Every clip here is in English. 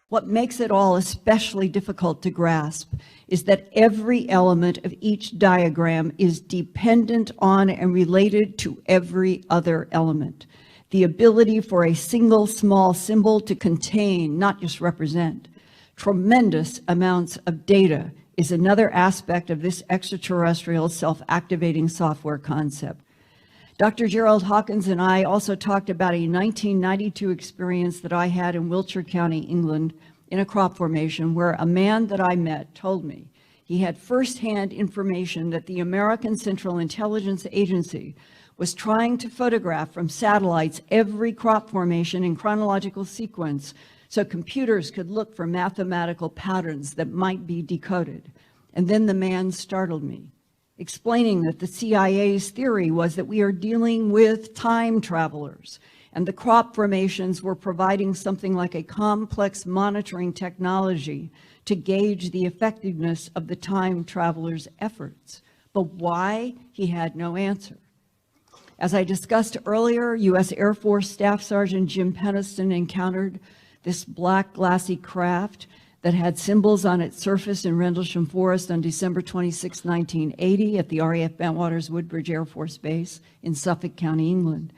What makes it all especially difficult to grasp is that every element of each diagram is dependent on and related to every other element. The ability for a single small symbol to contain, not just represent, tremendous amounts of data is another aspect of this extraterrestrial self-activating software concept. Dr. Gerald Hawkins and I also talked about a 1992 experience that I had in Wiltshire County, England, in a crop formation where a man that I met told me he had firsthand information that the American Central Intelligence Agency was trying to photograph from satellites every crop formation in chronological sequence so computers could look for mathematical patterns that might be decoded. And then the man startled me, explaining that the CIA's theory was that we are dealing with time travelers, and the crop formations were providing something like a complex monitoring technology to gauge the effectiveness of the time travelers' efforts. But why? He had no answer. As I discussed earlier, U.S. Air Force Staff Sergeant Jim Peniston encountered this black glassy craft that had symbols on its surface in Rendlesham Forest on December 26, 1980 at the RAF Bentwaters Woodbridge Air Force Base in Suffolk County, England.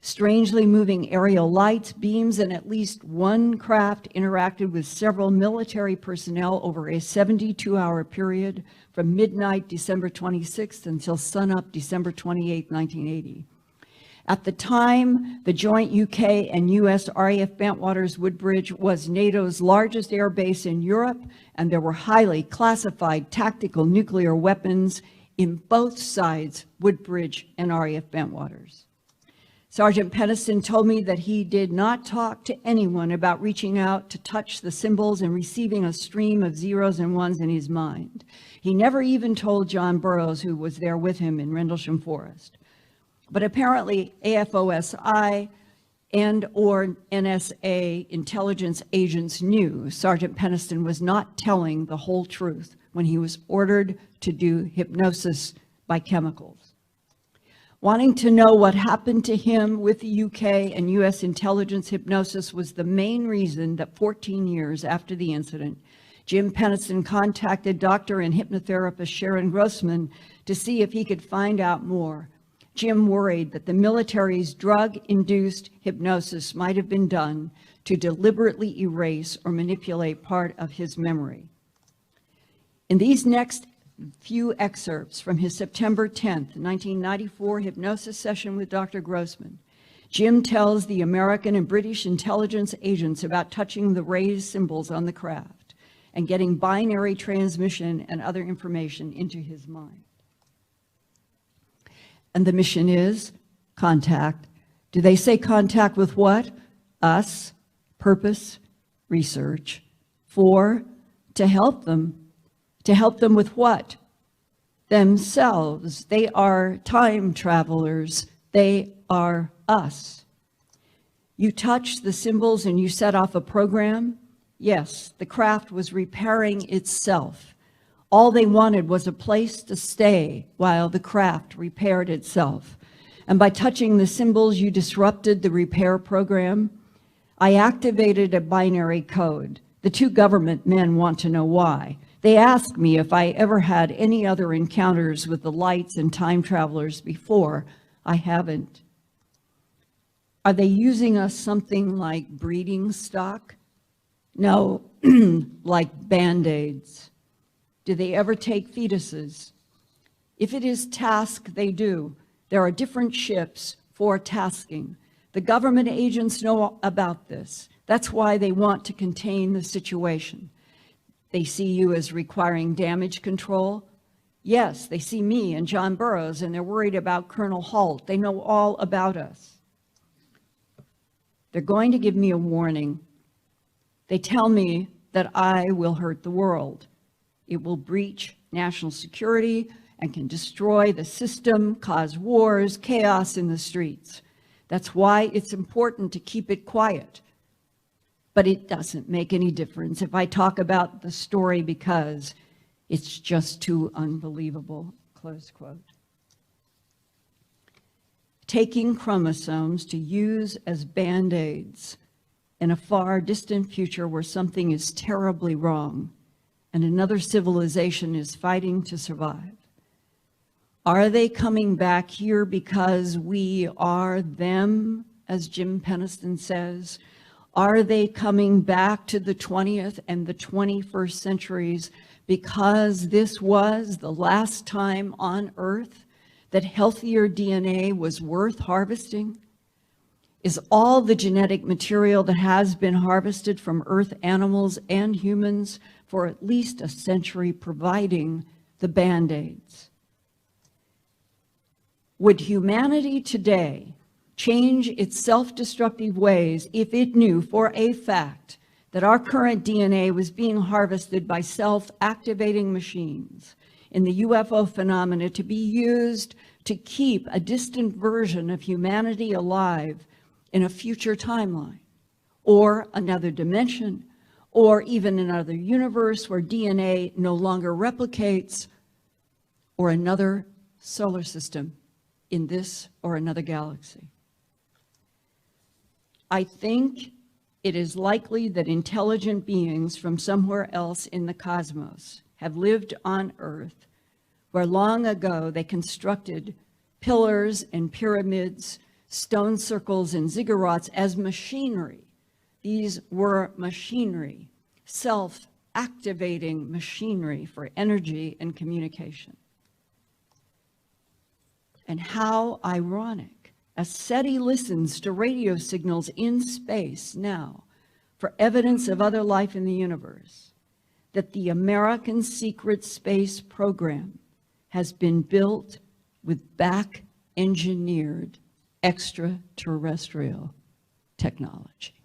Strangely moving aerial lights, beams, and at least one craft interacted with several military personnel over a 72-hour period from midnight December 26th until sunup December 28, 1980. At the time, the joint UK and US RAF Bentwaters Woodbridge was NATO's largest air base in Europe, and there were highly classified tactical nuclear weapons in both sides, Woodbridge and RAF Bentwaters. Sergeant Peniston told me that he did not talk to anyone about reaching out to touch the symbols and receiving a stream of zeros and ones in his mind. He never even told John Burroughs, who was there with him in Rendlesham Forest. But apparently AFOSI and or NSA intelligence agents knew Sergeant Peniston was not telling the whole truth when he was ordered to do hypnosis by chemicals. Wanting to know what happened to him with the UK and US intelligence hypnosis was the main reason that 14 years after the incident, Jim Peniston contacted doctor and hypnotherapist Sharon Grossman to see if he could find out more. Jim worried that the military's drug-induced hypnosis might have been done to deliberately erase or manipulate part of his memory. In these next few excerpts from his September 10th, 1994 hypnosis session with Dr. Grossman, Jim tells the American and British intelligence agents about touching the raised symbols on the craft and getting binary transmission and other information into his mind. And the mission is contact. Do they say contact with what? Us, purpose, research. For, to help them. To help them with what? Themselves. They are time travelers. They are us. You touch the symbols and you set off a program? Yes, the craft was repairing itself. All they wanted was a place to stay while the craft repaired itself. And by touching the symbols, you disrupted the repair program. I activated a binary code. The two government men want to know why. They asked me if I ever had any other encounters with the lights and time travelers before. I haven't. Are they using us something like breeding stock? No, like Band-Aids. Do they ever take fetuses? If it is task, they do. There are different ships for tasking. The government agents know about this. That's why they want to contain the situation. They see you as requiring damage control. Yes, they see me and John Burroughs, and they're worried about Colonel Holt. They know all about us. They're going to give me a warning. They tell me that I will hurt the world. It will breach national security and can destroy the system, cause wars, chaos in the streets. That's why it's important to keep it quiet. But it doesn't make any difference if I talk about the story because it's just too unbelievable, close quote. taking chromosomes to use as band-aids in a far distant future where something is terribly wrong and another civilization is fighting to survive? Are they coming back here because we are them, as Jim Penniston says? Are they coming back to the 20th and the 21st centuries because this was the last time on Earth that healthier DNA was worth harvesting? Is all the genetic material that has been harvested from Earth animals and humans for at least a century providing the Band-Aids? Would humanity today change its self-destructive ways if it knew for a fact that our current DNA was being harvested by self-activating machines in the UFO phenomena to be used to keep a distant version of humanity alive in a future timeline, or another dimension, or even another universe where DNA no longer replicates, or another solar system in this or another galaxy? I think it is likely that intelligent beings from somewhere else in the cosmos have lived on Earth, where long ago they constructed pillars and pyramids, stone circles and ziggurats as machinery. These were machinery, self-activating machinery for energy and communication. And how ironic, as SETI listens to radio signals in space now for evidence of other life in the universe, that the American secret space program has been built with back-engineered extraterrestrial technology.